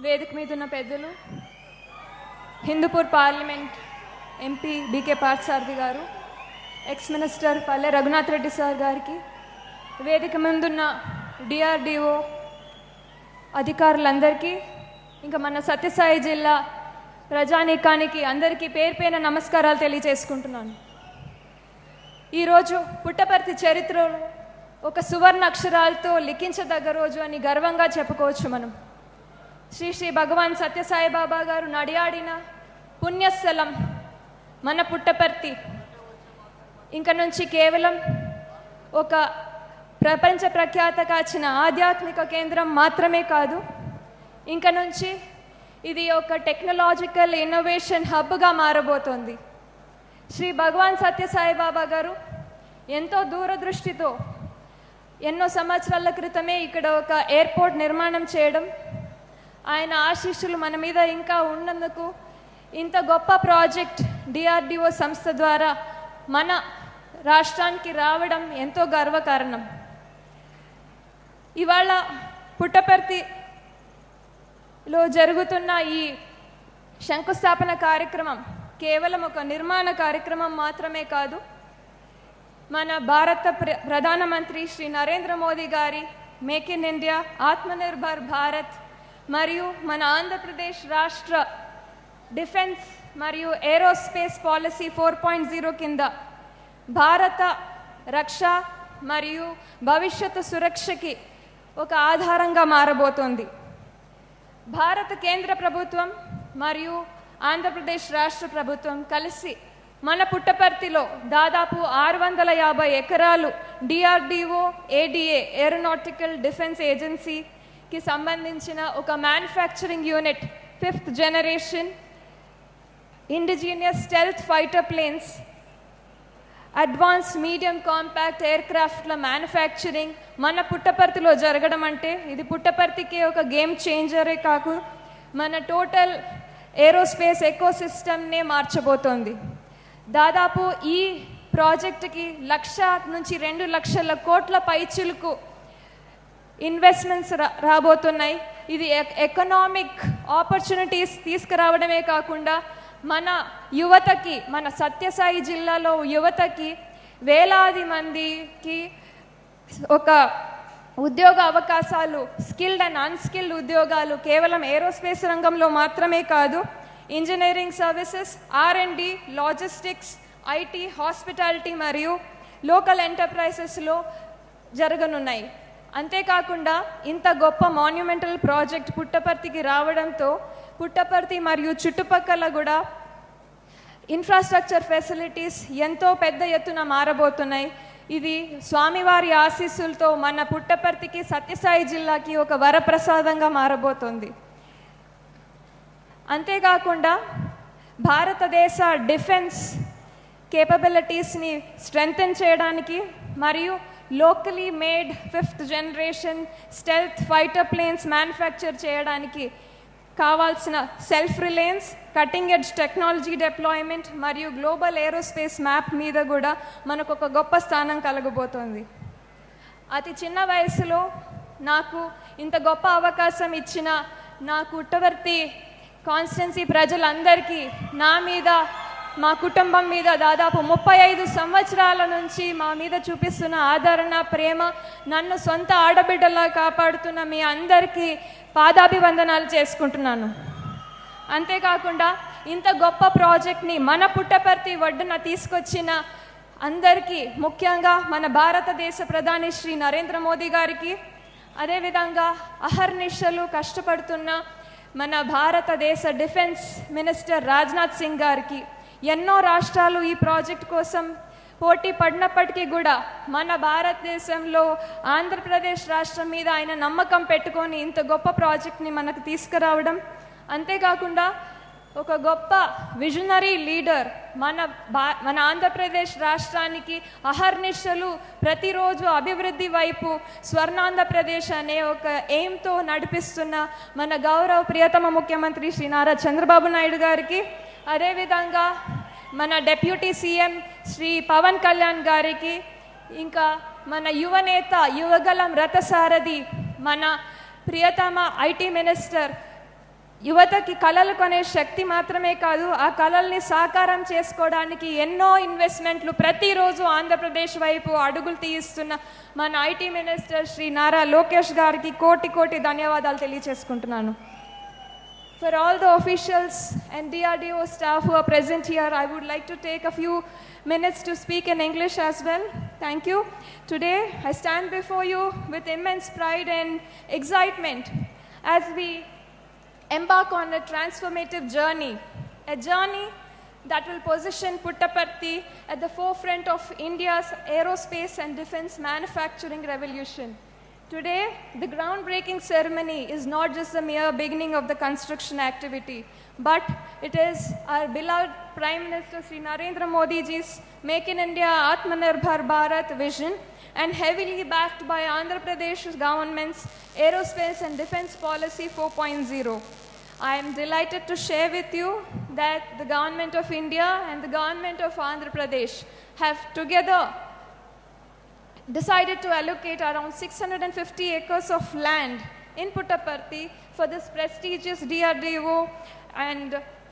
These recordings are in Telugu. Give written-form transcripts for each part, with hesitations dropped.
వేదిక మీద ఉన్న పెద్దలు, Hindupur parliament MP BK Parthasarathi garu, ex minister Palle Raghunath Reddy sir గారికి, వేదిక ముందున్న డిఆర్డిఓ అధికారులందరికీ, ఇంకా మన సత్యసాయి జిల్లా ప్రజానీకానికి అందరికీ పేరు పేరున నమస్కారాలు తెలియజేసుకుంటున్నాను. ఈరోజు పుట్టపర్తి చరిత్రలో ఒక సువర్ణ అక్షరాలతో లిఖించదగ్గ రోజు అని గర్వంగా చెప్పుకోవచ్చు మనం. శ్రీ శ్రీ భగవాన్ సత్యసాయి బాబా గారు నడియాడిన పుణ్యస్థలం మన పుట్టపర్తి ఇంక నుంచి కేవలం ఒక ప్రపంచ ప్రఖ్యాత కాచిన ఆధ్యాత్మిక కేంద్రం మాత్రమే కాదు, ఇంక నుంచి ఇది ఒక టెక్నాలజికల్ ఇన్నోవేషన్ హబ్గా మారబోతోంది. శ్రీ భగవాన్ సత్యసాయి బాబా గారు ఎంతో దూరదృష్టితో ఎన్నో సంవత్సరాల క్రితమే ఇక్కడ ఒక ఎయిర్పోర్ట్ నిర్మాణం చేయడం, ఆయన ఆశీస్సులు మన మీద ఇంకా ఉన్నందుకు ఇంత గొప్ప ప్రాజెక్ట్ డిఆర్డిఓ సంస్థ ద్వారా మన రాష్ట్రానికి రావడం ఎంతో గర్వకారణం. ఇవాళ పుట్టపర్తిలో జరుగుతున్న ఈ శంకుస్థాపన కార్యక్రమం కేవలం ఒక నిర్మాణ కార్యక్రమం మాత్రమే కాదు, మన భారత ప్రధానమంత్రి శ్రీ నరేంద్ర మోదీ గారి make in India, Atmanirbhar Bharat మరియు మన ఆంధ్రప్రదేశ్ రాష్ట్ర డిఫెన్స్ మరియు ఏరోస్పేస్ పాలసీ 4.0 కింద భారత రక్ష మరియు భవిష్యత్తు సురక్షకి ఒక ఆధారంగా మారబోతోంది. భారత కేంద్ర ప్రభుత్వం మరియు ఆంధ్రప్రదేశ్ రాష్ట్ర ప్రభుత్వం కలిసి మన పుట్టపర్తిలో దాదాపు 650 ఎకరాలు డిఆర్డిఓ ఏడిఏ ఏరోనాటికల్ డిఫెన్స్ ఏజెన్సీకి సంబంధించిన ఒక manufacturing unit, 5th generation indigenous stealth fighter planes, advanced medium compact ఎయిర్క్రాఫ్ట్ల మ్యానుఫ్యాక్చరింగ్ మన పుట్టపర్తిలో జరగడం అంటే ఇది పుట్టపర్తికి ఒక గేమ్ చేంజరే కాకు మన టోటల్ ఏరోస్పేస్ ఎకోసిస్టమ్నే మార్చబోతోంది. దాదాపు ఈ ప్రాజెక్టుకి 1,00,000 నుంచి 2,00,000 కోట్ల పైచిలుకు ఇన్వెస్ట్మెంట్స్ రాబోతున్నాయి. ఇది ఎకనామిక్ ఆపర్చునిటీస్ తీసుకురావడమే కాకుండా మన యువతకి, మన సత్యసాయి జిల్లాలో యువతకి వేలాది మందికి ఒక ఉద్యోగ అవకాశాలు, స్కిల్డ్ అండ్ అన్స్కిల్డ్ ఉద్యోగాలు కేవలం ఏరోస్పేస్ రంగంలో మాత్రమే కాదు, engineering services, R&D, logistics, IT, hospitality మరియు లోకల్ ఎంటర్ప్రైజెస్లో జరగనున్నాయి. అంతేకాకుండా ఇంత గొప్ప మాన్యుమెంటల్ ప్రాజెక్ట్ పుట్టపర్తికి రావడంతో పుట్టపర్తి మరియు చుట్టుపక్కల కూడా ఇన్ఫ్రాస్ట్రక్చర్ ఫెసిలిటీస్ ఎంతో పెద్ద ఎత్తున మారబోతున్నాయి. ఇది స్వామివారి ఆశీస్సులతో మన పుట్టపర్తికి, సత్యసాయి జిల్లాకి ఒక వరప్రసాదంగా మారబోతోంది. అంతేకాకుండా భారతదేశ డిఫెన్స్ కేపబిలిటీస్ని స్ట్రెంగ్తెన్ చేయడానికి మరియు locally made 5th generation stealth fighter planes manufacture చేయడానికి కావాల్సిన self reliance, cutting edge technology deployment మరియు గ్లోబల్ ఏరోస్పేస్ మ్యాప్ మీద కూడా మనకు ఒక గొప్ప స్థానం కలగబోతోంది. అతి చిన్న వయసులో నాకు ఇంత గొప్ప అవకాశం ఇచ్చిన నా పుట్టపర్తి కాన్స్టిట్యున్సీ ప్రజలందరికీ, నా మీద, మా కుటుంబం మీద దాదాపు 35 సంవత్సరాల నుంచి మా మీద చూపిస్తున్న ఆదరణ, ప్రేమ, నన్ను సొంత ఆడబిడ్డలా కాపాడుతున్న మీ అందరికీ పాదాభివందనాలు చేసుకుంటున్నాను. అంతేకాకుండా ఇంత గొప్ప ప్రాజెక్ట్ని మన పుట్టపర్తి ఒడ్డున తీసుకొచ్చిన అందరికీ, ముఖ్యంగా మన భారతదేశ ప్రధాని శ్రీ నరేంద్ర మోదీ గారికి, అదేవిధంగా అహర్నిశలు కష్టపడుతున్న మన భారతదేశ డిఫెన్స్ మినిస్టర్ రాజ్నాథ్ సింగ్ గారికి, ఎన్నో రాష్ట్రాలు ఈ ప్రాజెక్ట్ కోసం పోటీ పడినప్పటికీ కూడా మన భారతదేశంలో ఆంధ్రప్రదేశ్ రాష్ట్రం మీద ఆయన నమ్మకం పెట్టుకొని ఇంత గొప్ప ప్రాజెక్ట్ని మనకు తీసుకురావడం, అంతేకాకుండా ఒక గొప్ప విజనరీ లీడర్ మన ఆంధ్రప్రదేశ్ రాష్ట్రానికి అహర్నిశలు ప్రతిరోజు అభివృద్ధి వైపు స్వర్ణాంధ్రప్రదేశ్ అనే ఒక ఎయిమ్తో నడిపిస్తున్న మన గౌరవ ప్రియతమ ముఖ్యమంత్రి శ్రీ నారా చంద్రబాబు నాయుడు గారికి, అదేవిధంగా మన డిప్యూటీ సీఎం శ్రీ పవన్ కళ్యాణ్ గారికి, ఇంకా మన యువనేత యువగలం రథసారథి మన ప్రియతమ ఐటీ మినిస్టర్ యువతకి కళలు కొనే శక్తి మాత్రమే కాదు, ఆ కళల్ని సాకారం చేసుకోవడానికి ఎన్నో ఇన్వెస్ట్మెంట్లు ప్రతిరోజు ఆంధ్రప్రదేశ్ వైపు అడుగులు తీయిస్తున్న మన ఐటీ మినిస్టర్ శ్రీ నారా లోకేష్ గారికి కోటి కోటి ధన్యవాదాలు తెలియజేసుకుంటున్నాను. For all the officials and DRDO staff who are present here, I would like to take a few minutes to speak in English as well. Thank you. Today, I stand before you with immense pride and excitement as we embark on a transformative journey, a journey that will position Puttaparthi at the forefront of India's aerospace and defense manufacturing revolution. Today, the groundbreaking ceremony is not just the mere beginning of the construction activity, but it is our beloved Prime Minister Sri Narendra Modi ji's Make in India Atmanirbhar Bharat vision, and heavily backed by Andhra Pradesh government's Aerospace and Defense Policy 4.0. I am delighted to share with you that the Government of India and the Government of Andhra Pradesh have together decided to allocate around 650 acres of land in Puttaparthi for this prestigious DRDO and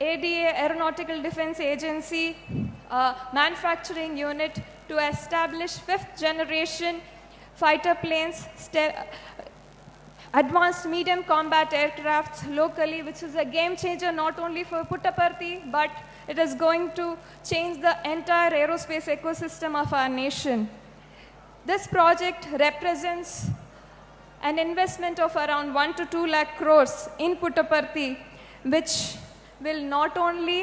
ADA Aeronautical Defense Agency manufacturing unit to establish 5th generation fighter planes, advanced medium combat aircrafts locally, which is a game changer not only for Puttaparthi, but it is going to change the entire aerospace ecosystem of our nation. This project represents an investment of around 1 to 2 lakh crores in Puttaparthi, which will not only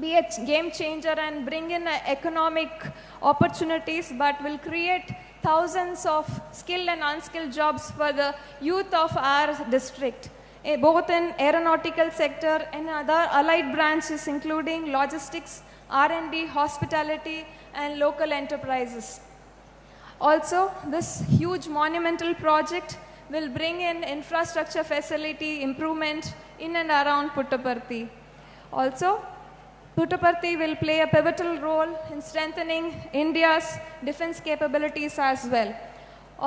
be a game changer and bring in economic opportunities, but will create thousands of skilled and unskilled jobs for the youth of our district, both in aeronautical sector and other allied branches including logistics, R&D, hospitality and local enterprises. Also, this huge monumental project will bring in infrastructure facility improvement in and around Puttaparthi. Also, Puttaparthi will play a pivotal role in strengthening India's defense capabilities as well.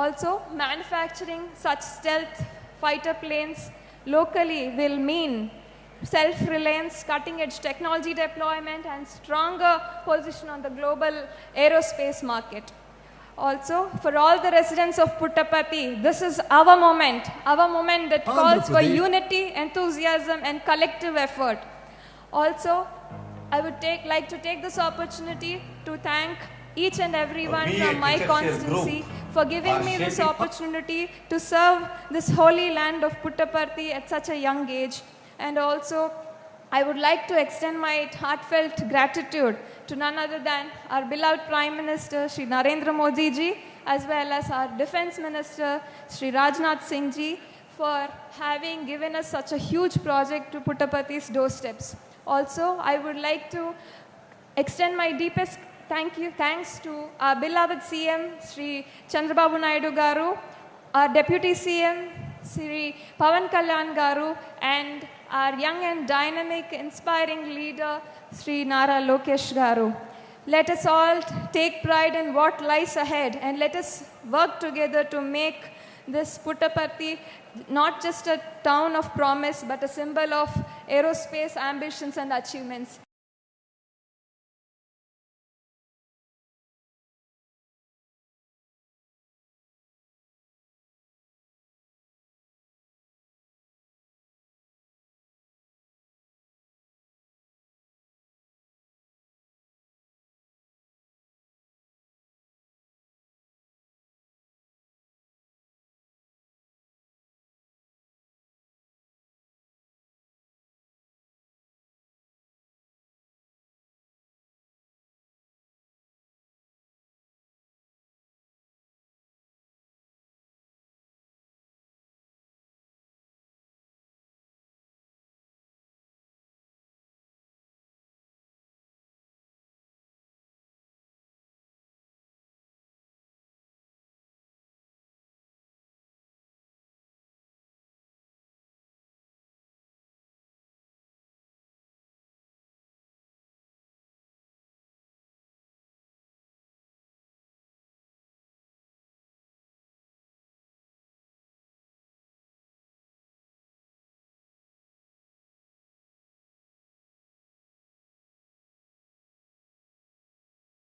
Also, manufacturing such stealth fighter planes locally will mean self-reliance, cutting-edge technology deployment and stronger position on the global aerospace market. Also, for all the residents of Puttaparthi, this is our moment that calls for unity, enthusiasm and collective effort. Also, I would like to take this opportunity to thank each and everyone from my constituency for giving me this opportunity to serve this holy land of Puttaparthi at such a young age. And also, I would like to extend my heartfelt gratitude to none other than our beloved Prime Minister Shri Narendra Modi ji, as well as our Defense Minister Shri Rajnath Singh ji, for having given us such a huge project to Puttaparthi's doorsteps. Also, I would like to extend my deepest thanks to our beloved CM Shri Chandrababu Naidu Garu, our Deputy CM Shri Pawan Kalyan Garu, and our young and dynamic, inspiring leader Shri Nara Lokesh Garu. Let us all take pride in what lies ahead and let us work together to make this Puttaparthi not just a town of promise but a symbol of aerospace ambitions and achievements.